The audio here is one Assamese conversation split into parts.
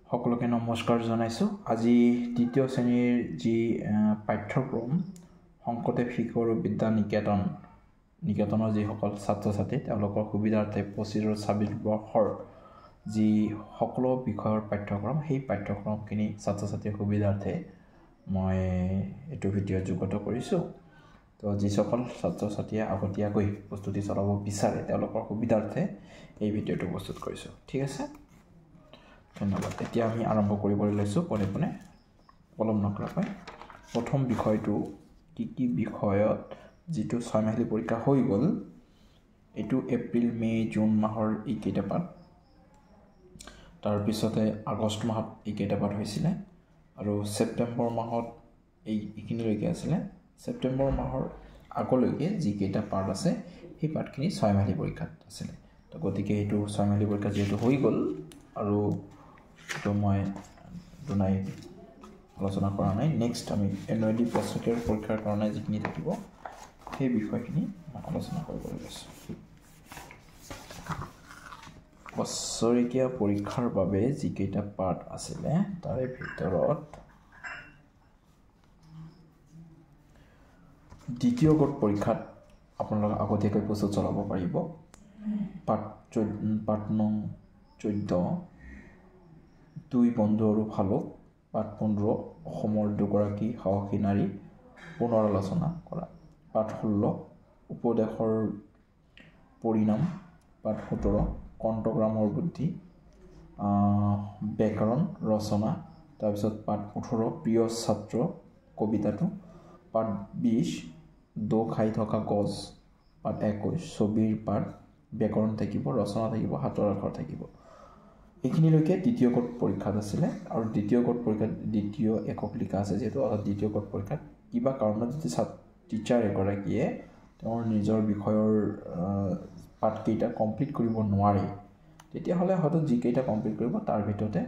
সকলোকে নমস্কাৰ জনাইছো। আজি তৃতীয় শ্ৰেণীৰ যি পাঠ্যক্ৰম শংকৰদেৱ শিশু আৰু বিদ্যা নিকেতনৰ যিসকল ছাত্ৰ ছাত্ৰী তেওঁলোকৰ সুবিধাৰ্থে 25 আৰু 26 বৰ্ষৰ যি সকলো বিষয়ৰ পাঠ্যক্ৰম সেই পাঠ্যক্ৰমখিনি ছাত্ৰ ছাত্ৰীৰ সুবিধাৰ্থে মই এইটো ভিডিঅ' যুগত কৰিছোঁ। তো যিসকল ছাত্ৰ ছাত্ৰীয়ে আগতীয়াকৈ প্ৰস্তুতি চলাব বিচাৰে তেওঁলোকৰ সুবিধাৰ্থে এই ভিডিঅ'টো প্ৰস্তুত কৰিছোঁ। ঠিক আছে, ধন্যবাদ। এতিয়া আমি আৰম্ভ কৰিবলৈ লৈছোঁ পোনে পোনে পলম নকৰাকৈ। প্ৰথম বিষয়টো কি বিষয়ত যিটো 6 মাহিলী পৰীক্ষা হৈ গ'ল, এইটো এপ্ৰিল মে জুন মাহৰ এইকেইটা পাঠ, তাৰপিছতে আগষ্ট মাহত এইকেইটা পাঠ হৈছিলে আৰু ছেপ্টেম্বৰ মাহত এইখিনিলৈকে আছিলে। ছেপ্টেম্বৰ মাহৰ আগলৈকে যিকেইটা পাঠ আছে সেই পাঠখিনি 6 মাহিলী পৰীক্ষাত আছিলে। তো গতিকে এইটো 6 মাহিলী পৰীক্ষা যিহেতু হৈ গ'ল আৰু এইটো মই দুনাই আলোচনা কৰা নাই। নেক্সট আমি এনুৱেলি বছৰেকীয়া পৰীক্ষাৰ কাৰণে যিখিনি থাকিব সেই বিষয়খিনি মই আলোচনা কৰিবলৈ লৈছোঁ। বছৰেকীয়া পৰীক্ষাৰ বাবে যিকেইটা পাঠ আছিলে তাৰে ভিতৰত দ্বিতীয় গোট পৰীক্ষাত আপোনালোকে আগতীয়াকৈ প্ৰস্তুত চলাব পাৰিব। পাঠ নং 14 দুই বন্ধু আৰু ভালুক, পাঠ 15 অসমৰ দুগৰাকী সাহসী নাৰী পুনৰ আলোচনা কৰা, পাঠ 16 উপদেশৰ পৰিণাম, পাঠ 17 কণ্ঠগ্ৰামৰ বুদ্ধি, ব্যাকৰণ ৰচনা, তাৰপিছত পাঠ 18 প্ৰিয় ছাত্ৰ কবিতাটো, পাঠ 20 দো খাই থকা গছ, পাঠ 21 ছবিৰ পাঠ, ব্যাকৰণ থাকিব, ৰচনা থাকিব, হাতৰ আখৰ থাকিব। এইখিনিলৈকে দ্বিতীয় গোট পৰীক্ষাত আছিলে। আৰু দ্বিতীয় গোট পৰীক্ষাত দ্বিতীয় একক লিখা আছে যিহেতু, দ্বিতীয় গোট পৰীক্ষাত কিবা কাৰণত যদি টিচাৰ এগৰাকীয়ে তেওঁৰ নিজৰ বিষয়ৰ পাঠকেইটা কমপ্লিট কৰিব নোৱাৰে, তেতিয়াহ'লে হয়তো যিকেইটা কমপ্লিট কৰিব তাৰ ভিতৰতে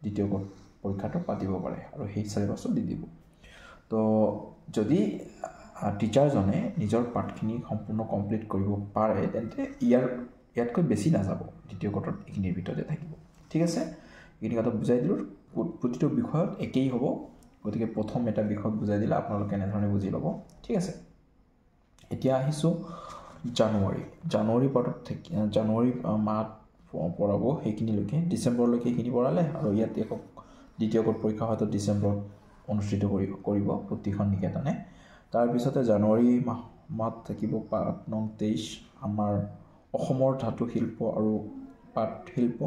দ্বিতীয় গোট পৰীক্ষাটো পাতিব পাৰে আৰু সেই চিলেবাছটো দি দিব। তো যদি টিচাৰজনে নিজৰ পাঠখিনি সম্পূৰ্ণ কমপ্লিট কৰিব পাৰে তেন্তে ইয়াতকৈ বেছি নাযাব, দ্বিতীয় গোটত এইখিনিৰ ভিতৰতে থাকিব। ঠিক আছে, এইখিনি কথা বুজাই দিলোঁ। প্ৰতিটো বিষয়ত একেই হ'ব, গতিকে প্ৰথম এটা বিষয়ত বুজাই দিলে আপোনালোকে এনেধৰণে বুজি ল'ব। ঠিক আছে, এতিয়া আহিছোঁ জানুৱাৰী পাঠত জানুৱাৰী মাহত পঢ়াব সেইখিনিলৈকে, ডিচেম্বৰলৈকে এইখিনি পঢ়ালে আৰু ইয়াত দ্বিতীয় গোট পৰীক্ষা হয়তো ডিচেম্বৰত অনুষ্ঠিত কৰিব প্ৰতিখন নিকেতনে। তাৰপিছতে জানুৱাৰী মাহত থাকিব পাঠ নং 23 আমাৰ অসমৰ ধাতু শিল্প আৰু পাট শিল্প,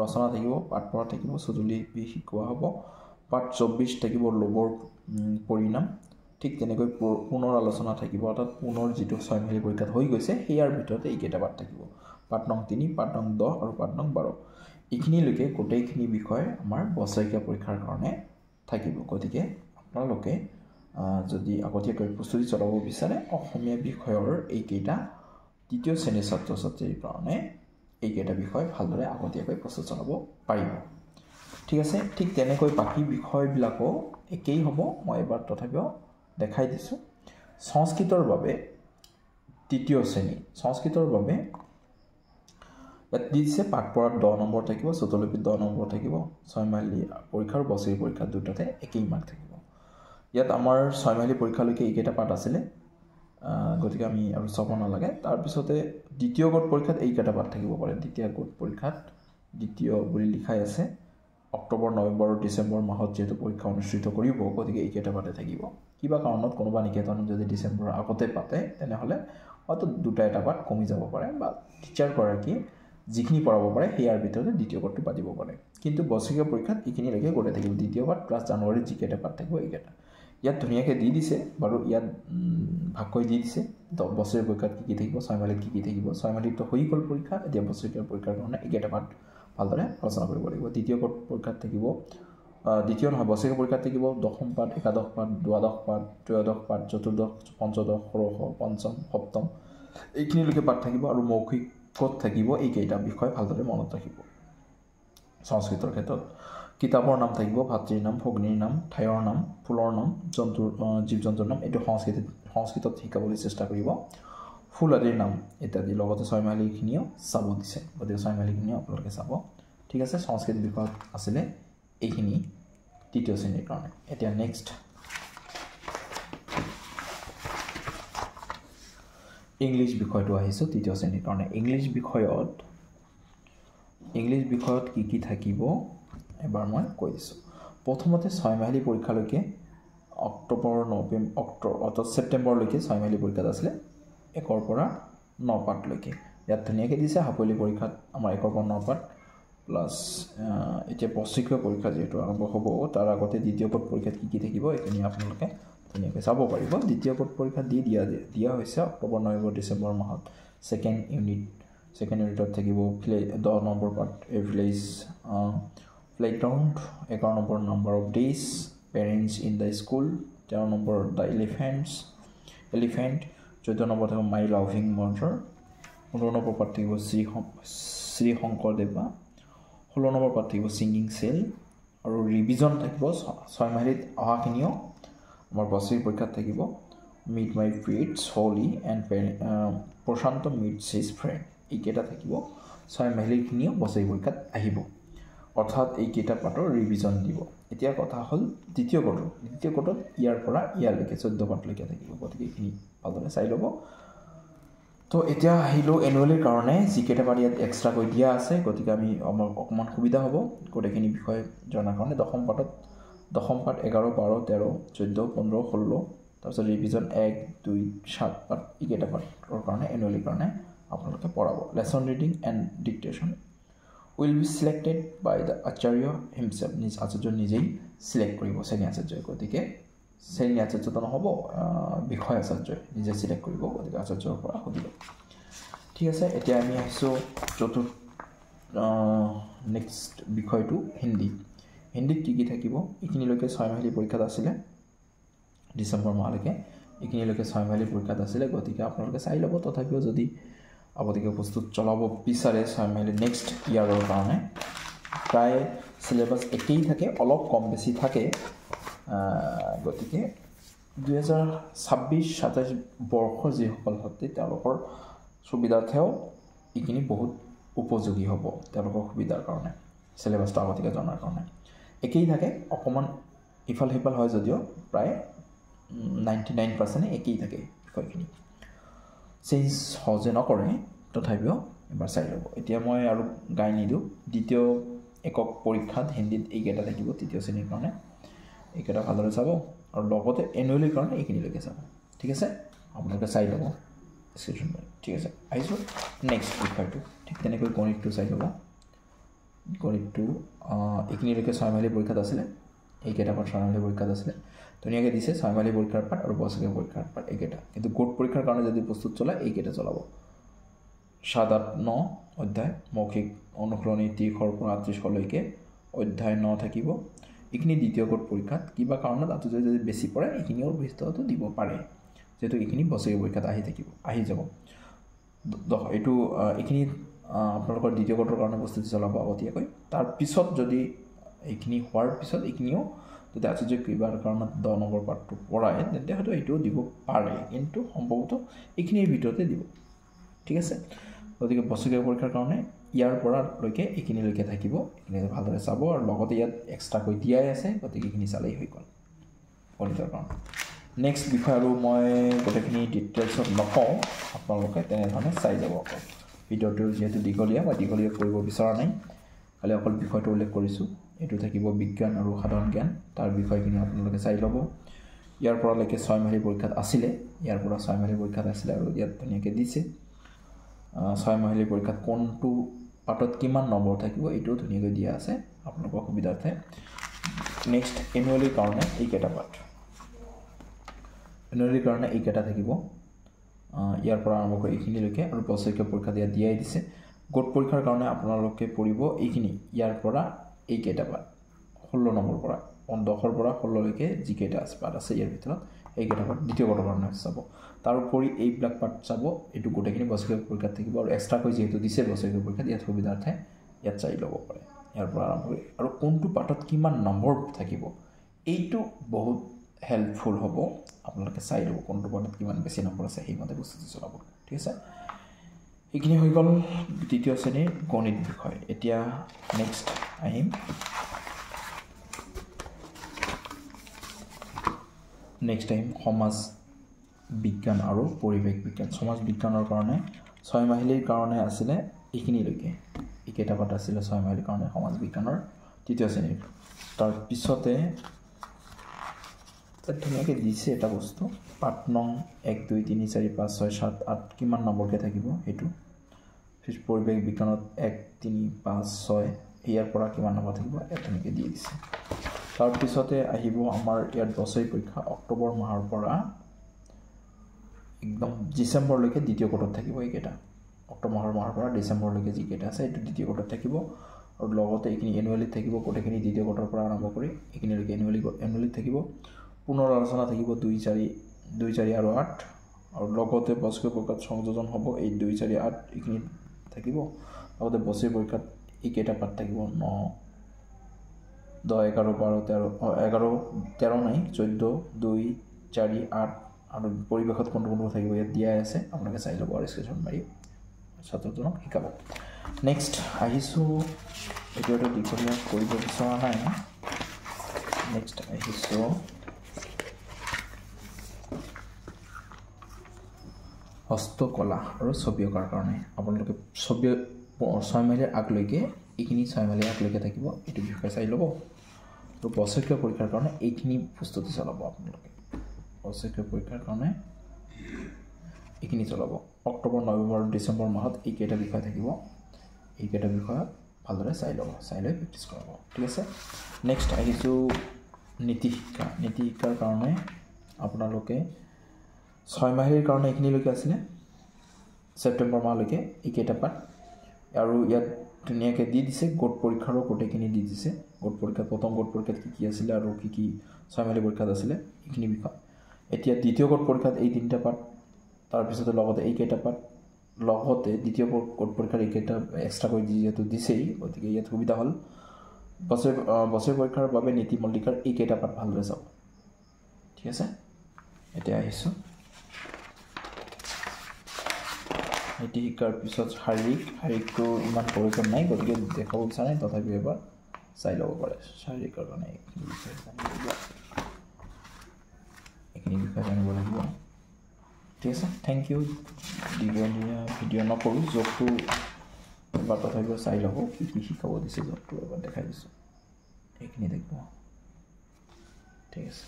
ৰচনা থাকিব, পাঠ পঢ়া থাকিব, সঁজুলি শিকোৱা হ'ব, পাঠ 24 থাকিব লোভৰ পৰিণাম। ঠিক তেনেকৈ পুনৰ আলোচনা থাকিব, অৰ্থাৎ পুনৰ যিটো 6 মাহিলী পৰীক্ষাত হৈ গৈছে সেয়াৰ ভিতৰতে এইকেইটা পাঠ থাকিব, পাঠ নং 3, পাঠ নং 10 আৰু পাঠ নং 12। এইখিনিলৈকে গোটেইখিনি বিষয় আমাৰ বছৰেকীয়া পৰীক্ষাৰ কাৰণে থাকিব। গতিকে আপোনালোকে যদি আগতীয়াকৈ প্ৰস্তুতি চলাব বিচাৰে অসমীয়া বিষয়ৰ এইকেইটা তৃতীয় শ্ৰেণীৰ ছাত্ৰ ছাত্ৰীৰ কাৰণে এইকেইটা বিষয় ভালদৰে আগতীয়াকৈ প্ৰস্তুত চলাব পাৰিব। ঠিক আছে, ঠিক তেনেকৈ বাকী বিষয়বিলাকো একেই হ'ব। মই এবাৰ তথাপিও দেখাই দিছোঁ। সংস্কৃতৰ বাবে তৃতীয় শ্ৰেণী, সংস্কৃতৰ বাবে ইয়াত দিছে পাঠ পঢ়াত 10 নম্বৰ থাকিব, চতুৰ্লিপিত 10 নম্বৰ থাকিব। 6 মাহিলী পৰীক্ষা আৰু বছৰি পৰীক্ষা দুটাতে একেই মাৰ্ক থাকিব। ইয়াত আমাৰ 6 মাহিলী পৰীক্ষালৈকে এইকেইটা পাঠ আছিলে, গতিকে আমি আৰু চাব নালাগে। তাৰপিছতে দ্বিতীয় গোট পৰীক্ষাত এইকেইটা পাঠ থাকিব পাৰে। দ্বিতীয় গোট পৰীক্ষাত দ্বিতীয় বুলি লিখাই আছে, অক্টোবৰ নৱেম্বৰ আৰু ডিচেম্বৰ মাহত যিহেতু পৰীক্ষা অনুষ্ঠিত কৰিব, গতিকে এইকেইটা পাঠে থাকিব। কিবা কাৰণত কোনোবা নিকেতনত যদি ডিচেম্বৰৰ আগতে পাতে তেনেহ'লে হয়তো দুটা এটা পাঠ কমি যাব পাৰে বা টিচাৰগৰাকীয়ে যিখিনি পঢ়াব পাৰে সেয়াৰ ভিতৰতে দ্বিতীয় গোটটো পাতিব পাৰে। কিন্তু বছৰেকীয়া পৰীক্ষাত এইখিনিলৈকে গোটেই থাকিব, দ্বিতীয় পাঠ প্লাছ জানুৱাৰীত যিকেইটা পাঠ থাকিব এইকেইটা। ইয়াত ধুনীয়াকৈ দি দিছে বাৰু, ইয়াত ভাগকৈ দি দিছে বছৰেকীয়া পৰীক্ষাত কি থাকিব, 6 মাহিলীত কি থাকিব। 6 মাহিলীতো হৈ গ'ল পৰীক্ষা, এতিয়া বছৰেকীয়া পৰীক্ষাৰ কাৰণে এইকেইটা পাঠ ভালদৰে আলোচনা কৰিব লাগিব। দ্বিতীয় গোট পৰীক্ষাত থাকিব, বছৰেকীয়া পৰীক্ষাত থাকিব দশম পাঠ, একাদশ পাঠ, দ্বাদশ পাঠ, ত্ৰয়োদশ পাঠ, চতুৰ্দশ, পঞ্চদশ, ষোড়শ, পঞ্চম, সপ্তম এইখিনিলৈকে পাঠ থাকিব আৰু মৌখিকত থাকিব এইকেইটা বিষয় ভালদৰে মনত ৰাখিব। সংস্কৃতৰ ক্ষেত্ৰত কিতাপৰ নাম থাকিব, ভাতৃৰ নাম, ভগ্নীৰ নাম, ঠাইৰ নাম, ফুলৰ নাম, জীৱ জন্তুৰ নাম, এইটো সংস্কৃতত শিকাবলৈ চেষ্টা কৰিব। ফুল আদিৰ নাম ইত্যাদি, লগতে 6 মাহিলীখিনিও চাব দিছে, গতিকে 6 মাহিলীখিনিও আপোনালোকে চাব। ঠিক আছে, সংস্কৃত বিষয়ত আছিলে এইখিনি তৃতীয় শ্ৰেণীৰ কাৰণে এতিয়া নেক্সট ইংলিছ বিষয়টো আহিছো তৃতীয় শ্ৰেণীৰ কাৰণে ইংলিছ বিষয়ত কি থাকিব এবাৰ মই কৈ দিছো প্ৰথমতে 6 মাহিলী পৰীক্ষালৈকে অক্টোবৰ ছেপ্টেম্বৰলৈকে 6 মাহিলী পৰীক্ষা আছিল 1 ৰ পৰা 9 পাঠলৈকে ইয়াত ধুনীয়াকৈ দিছে হাপলি পৰীক্ষাত আমাৰ 1 ৰ পৰা 9 পাঠ প্লাস এতিয়া বছৰীয়া পৰীক্ষা যেটো আৰম্ভ হ'ব তাৰ আগতে দ্বিতীয় পদ পৰীক্ষাত কি থাকিব এখিনি আপোনালোকে ধুনীয়াকৈ চাব পাৰিব দ্বিতীয় পদ পৰীক্ষা দিয়া হৈছে অক্টোবৰ নৱেম্বৰ ডিসেম্বৰ মাহত সেকেন্ড ইউনিটত থাকিব 10 number part village playground 11 number number of days parents in the school 13 number the elephant 14 number থাকিব my loving mother 15 number part থাকিব শ্ৰী শংকৰদেৱা 16 নম্বৰ পাৰ্ট থাকিব সিঙ্গিং সেল আৰু ৰিভিজন থাকিব 6 মাহিলীত অহাখিনিও আমাৰ বছৰীয়া পৰীক্ষাত থাকিব meet my friends Holly and Prashant meets his friend এইকেইটা থাকিব 6 মাহিলীখিনিও বছৰীয়া পৰীক্ষাত আহিব অৰ্থাৎ এইকেইটা পাঠৰ ৰিভিজন দিব এতিয়া কথা হ'ল দ্বিতীয় কোটত ইয়াৰ পৰা ইয়ালৈকে 14 পাঠলৈকে থাকিব গতিকে এইখিনি ভালদৰে চাই ল'ব তো এতিয়া আহিলো এনুৱেলিৰ কাৰণে যিকেইটা পাঠ ইয়াত এক্সট্ৰা কৈ দিয়া আছে গতিকে আমি অকমান সুবিধা হ'ব গোটেইখিনি বিষয় জনাৰ কাৰণে দশম পাঠ 11 12 13 14 15 16 তাৰপিছত ৰিভিজন 1 2 7 পাঠ এইকেইটা পাঠৰ কাৰণে এনুৱেলিৰ কাৰণে আপোনালোকে পঢ়াব lesson reading and dictation will be selected by the acharya himself নিজ আচাৰ্য নিজেই সিলেক্ট কৰিব শ্ৰেণী আচাৰ্যই গতিকে শ্ৰেণী আচাৰ্য তো নহব বিষয় আচাৰ্যই নিজে সিলেক্ট কৰিব গতিকে আচাৰ্যৰ পৰা সুধিব ঠিক আছে এতিয়া আমি আহিছো চতুৰ্থ নেক্সট বিষয়টো হিন্দীত কি থাকিব এইখিনিলৈকে 6 মাহিলী পৰীক্ষাত আছিলে ডিসেম্বৰ মাহলৈকে এইখিনিলৈকে 6 মাহিলী পৰীক্ষাত আছিলে গতিকে আপোনালোকে চাই ল'ব তথাপিও যদি আপোনালোকে প্ৰস্তুত চলাব বিচাৰে 6 মাহিলী নেক্সট ইয়াৰৰ কাৰণে প্ৰায় সিলেবাস একেই থাকে অলপ কম বেছি থাকে গতিকে 2026-27 বৰ্ষৰ যিসকল ছাত্ৰী তেওঁলোকৰ সুবিধাৰ্থেও এইখিনি বহুত উপযোগী হ'ব তেওঁলোকৰ সুবিধাৰ কাৰণে সিলেবাসটো আগতীয়াকৈ জনাৰ কাৰণে একেই থাকে অকমান ইফাল হিফাল হয় যদিও প্ৰায় 99% একেই থাকে বিষয়খিনি চেঞ্জ হজে নকৰে তথাপিও এবাৰ চাই ল'ব এতিয়া মই আৰু গাই নিদিওঁ দ্বিতীয় একক পৰীক্ষাত হিন্দীত এইকেইটা থাকিব তৃতীয় শ্ৰেণীৰ কাৰণে এইকেইটা ভালদৰে চাব আৰু লগতে এনুৱেলিৰ কাৰণে এইখিনিলৈকে চাব ঠিক আছে আপোনালোকে চাই ল'ব ডিসক্ৰিপশ্যন ঠিক আছে আহিছোঁ নেক্সট বিষয়টো ঠিক তেনেকৈ গণিতটো চাই ল'ব গণিতটো এইখিনিলৈকে 6 মাহিলী পৰীক্ষাত আছিলে এইকেইটা পাঠ 6 মাহিলী পৰীক্ষাত আছিলে ধুনীয়াকৈ দিছে 6 মাহিলী পৰীক্ষাৰ পাঠ আৰু বছৰীয়া পৰীক্ষাৰ পাঠ এইকেইটা কিন্তু গোট পৰীক্ষাৰ কাৰণে যদি প্ৰস্তুত চলাই এইকেইটা চলাব 7-8-9 অধ্যায় মৌখিক অনুশীলনী 30 পৰা 38 লৈকে অধ্যায় 9 থাকিব এইখিনি দ্বিতীয় গোট পৰীক্ষাত কিবা কাৰণত আতু যদি বেছি পৰে এইখিনিও বিস্তৃতটো দিব পাৰে যেটো এইখিনি বছৰীয়া পৰীক্ষাত আহি যাব এইটো এইখিনি আপোনালোকৰ দ্বিতীয় গোটৰ কাৰণে প্ৰস্তুতি চলাব আগতীয়াকৈ তাৰ পিছত যদি এইখিনি হোৱাৰ পিছত এইখিনিও যদি আচাৰ্য কিবা কাৰণত 10 নম্বৰ পাঠটো পঢ়ায় তেন্তে হয়তো এইটোও দিব পাৰে কিন্তু সম্ভৱতঃ এইখিনিৰ ভিতৰতে দিব ঠিক আছে গতিকে বছৰীয়া পৰীক্ষাৰ কাৰণে ইয়াৰ পৰা লৈকে এইখিনিলৈকে থাকিব এনে ভালদৰে চাব আৰু লগতে ইয়াত এক্সট্ৰা কৈ দিয়াই আছে গতিকে এইখিনি চালেই হৈ গ'ল গণিতৰ কাৰণে নেক্সট বিষয় আৰু মই গোটেইখিনি ডিটেইলছত নকওঁ আপোনালোকে তেনেধৰণে চাই যাব ভিডিঅ'টো যেহেতু দীঘলীয়া মই দীঘলীয়া কৰিব বিচৰা নাই খালি অকল বিষয়টো উল্লেখ কৰিছোঁ এইটো থাকিব বিজ্ঞান আৰু সাধাৰণ জ্ঞান তাৰ বিষয়খিনি আপোনালোকে চাই ল'ব ইয়াৰ পৰা লৈকে 6 মাহিলী পৰীক্ষাত আছিলে ইয়াৰ পৰা 6 মাহিলী পৰীক্ষাত আছিলে আৰু ইয়াত ধুনীয়াকৈ দিছে 6 মাহিলী পৰীক্ষাত কোনটো পাঠত কিমান নম্বৰ থাকিব এইটো ধুনীয়াকৈ দিয়া আছে আপোনালোকৰ সুবিধাৰ্থে নেক্সট এনুৱেলিৰ কাৰণে এইকেইটা পাঠ এনুৱেলিৰ কাৰণে এইকেইটা থাকিব ইয়াৰ পৰা আৰম্ভ কৰি এইখিনিলৈকে আৰু বছৰীয়া পৰীক্ষা দিয়াই দিছে গোট পৰীক্ষাৰ কাৰণে আপোনালোকে পঢ়িব এইখিনি ইয়াৰ পৰা এইকেইটা পাঠ 16 নম্বৰ পৰা 10 পৰা 16 লৈকে যিকেইটা পাঠ আছে ইয়াৰ ভিতৰত এইকেইটা পাঠ দ্বিতীয় গোটৰ কাৰণে চাব তাৰ উপৰি এই ব্লক পাঠ চাব এইটো গোটেইখিনি বছৰীয়া পৰীক্ষাত থাকিব আৰু এক্সট্ৰাকৈ যেহেতু দিছে বছৰীয়া পৰীক্ষাত ইয়াত সুবিধাৰ্থে ইয়াত চাই ল'ব পাৰে ইয়াৰ পৰা আৰম্ভ কৰি আৰু কোনটো পাঠত কিমান নম্বৰ থাকিব এইটো বহুত হেল্পফুল হ'ব আপোনালোকে চাই ল'ব কোনটো পাঠত কিমান বেছি নম্বৰ আছে সেইমতে প্ৰস্তুতি চলাব ঠিক আছে এইখিনি হৈ গ'ল তৃতীয় শ্ৰেণীৰ গণিত বিষয় এতিয়া নেক্সট আহিম নেক্সট টাইম সমাজ বিজ্ঞান আৰু পৰিৱেশ বিজ্ঞান সমাজ বিজ্ঞানৰ কাৰণে 6 মাহিলীৰ কাৰণে আছিলে এইখিনিলৈকে এইকেইটা পাঠ আছিলে 6 মাহিলীৰ কাৰণে সমাজ বিজ্ঞানৰ তৃতীয় শ্ৰেণীৰ তাৰ পিছতে ধুনীয়াকৈ দিছে এটা বস্তু পাঠ নং 1 2 3 4 5 6 7 8 কিমান নম্বৰকৈ থাকিব সেইটো পৰিৱেশ বিজ্ঞানত 1 3 5 6 ইয়াৰ পৰা কিমান নম্বৰ থাকিব এটা ধুনীয়াকৈ দি দিছে তাৰ পিছতে আহিব আমাৰ ইয়াত বছৰি পৰীক্ষা অক্টোবৰ মাহৰ পৰা একদম ডিসেম্বৰলৈকে দ্বিতীয় কোটত থাকিব এইকেইটা অক্টোবৰ মাহৰ পৰা ডিসেম্বৰলৈকে যিকেইটা আছে এইটো দ্বিতীয় কোটত থাকিব আৰু লগতে এইখিনি এনুৱেলি থাকিব কোটেখিনি দ্বিতীয় কোটৰ পৰা আৰম্ভ কৰি এইখিনিলৈকে এনুৱেলি থাকিব পুনৰ আলোচনা থাকিব 2 4 আৰু 8 আৰু লগতে বছৰি পৰীক্ষাত সংযোজন হ'ব এই 2 4 8 এইখিনি থাকিব লগতে বছৰি পৰীক্ষাত এইকেইটা পাঠ থাকিব 9 10 11 12 13 11 13 নাই 14 2 4 8 আৰু পৰিৱেশত কোনটো থাকিব ইয়াত দিয়া আছে আপোনালোকে চাই ল'ব আৰু স্ক্ৰীনশ্বট মাৰি ছাত্ৰজনক শিকাব নেক্সট আহিছো এতিয়াটো দীঘলীয়া কৰিব বিচৰা নাই নেক্সট আহিছো হস্তকলা আৰু ছবি অঁকাৰ কাৰণে আপোনালোকে ছবি 6 মাহিলীৰ আগলৈকে এইখিনি 6 মাহিলীৰ আগলৈকে থাকিব এইটো বিষয় চাই ল'ব আৰু বছৰীয়া পৰীক্ষাৰ কাৰণে এইখিনি প্ৰস্তুতি চলাব আপোনালোকে বছৰীয়া পৰীক্ষাৰ কাৰণে এইখিনি চলাব অক্টোবৰ নৱেম্বৰ আৰু ডিসেম্বৰ মাহত এইকেইটা বিষয় থাকিব এইকেইটা বিষয় ভালদৰে চাই ল'ব চাই লৈ প্ৰেক্টিছ কৰাব ঠিক আছে নেক্সট আহিছো নীতি শিক্ষাৰ কাৰণে আপোনালোকে 6 মাহিলীৰ কাৰণে এইখিনিলৈকে আছিলে সেপ্টেম্বৰ মাহলৈকে এইকেইটা পাঠ আৰু ইয়াত ধুনীয়াকৈ দি দিছে গোট পৰীক্ষাৰো গোটেইখিনি দি দিছে গোট পৰীক্ষা প্ৰথম গোট পৰীক্ষাত কি আছিলে আৰু কি 6 মাহিলী পৰীক্ষাত আছিলে এইখিনি বিষয় এতিয়া দ্বিতীয় গোট পৰীক্ষাত এই তিনিটা পাঠ তাৰ পিছতে লগতে এইকেইটা পাঠ লগতে দ্বিতীয় গোট পৰীক্ষাৰ এইকেইটা এক্সট্ৰা কৰি যিহেতু দিছেই গতিকে ইয়াত সুবিধা হ'ল বছৰ পৰীক্ষাৰ বাবে নীতি মল্লিকাৰ এইকেইটা পাঠ ভালদৰে চাব ঠিক আছে এতিয়া আহিছোঁ নীতি শিক্ষাৰ পিছত শাৰীৰিকটো ইমান প্ৰয়োজন নাই গতিকে দেখাব বিচৰা নাই তথাপিও এবাৰ চাই ল'ব পাৰে শাৰীৰিকৰ কাৰণে এইখিনি বিষয় জানিব লাগিব ঠিক আছে থেংক ইউ দীঘলীয়া ভিডিঅ' নকৰোঁ জবটো এবাৰ তথাপিও চাই ল'ব কি শিকাব দিছে জবটো এবাৰ দেখাই দিছোঁ এইখিনি দেখিব ঠিক আছে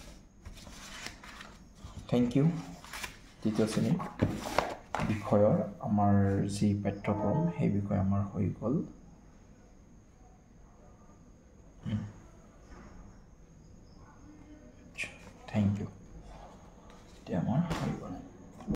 থেংক ইউ তৃতীয় শ্ৰেণীৰ বিষয়ৰ আমাৰ যি পাঠ্যক্ৰম সেই বিষয় আমাৰ হৈ গ'ল থেংক ইউ এতিয়া আমাৰ হৈ গ'ল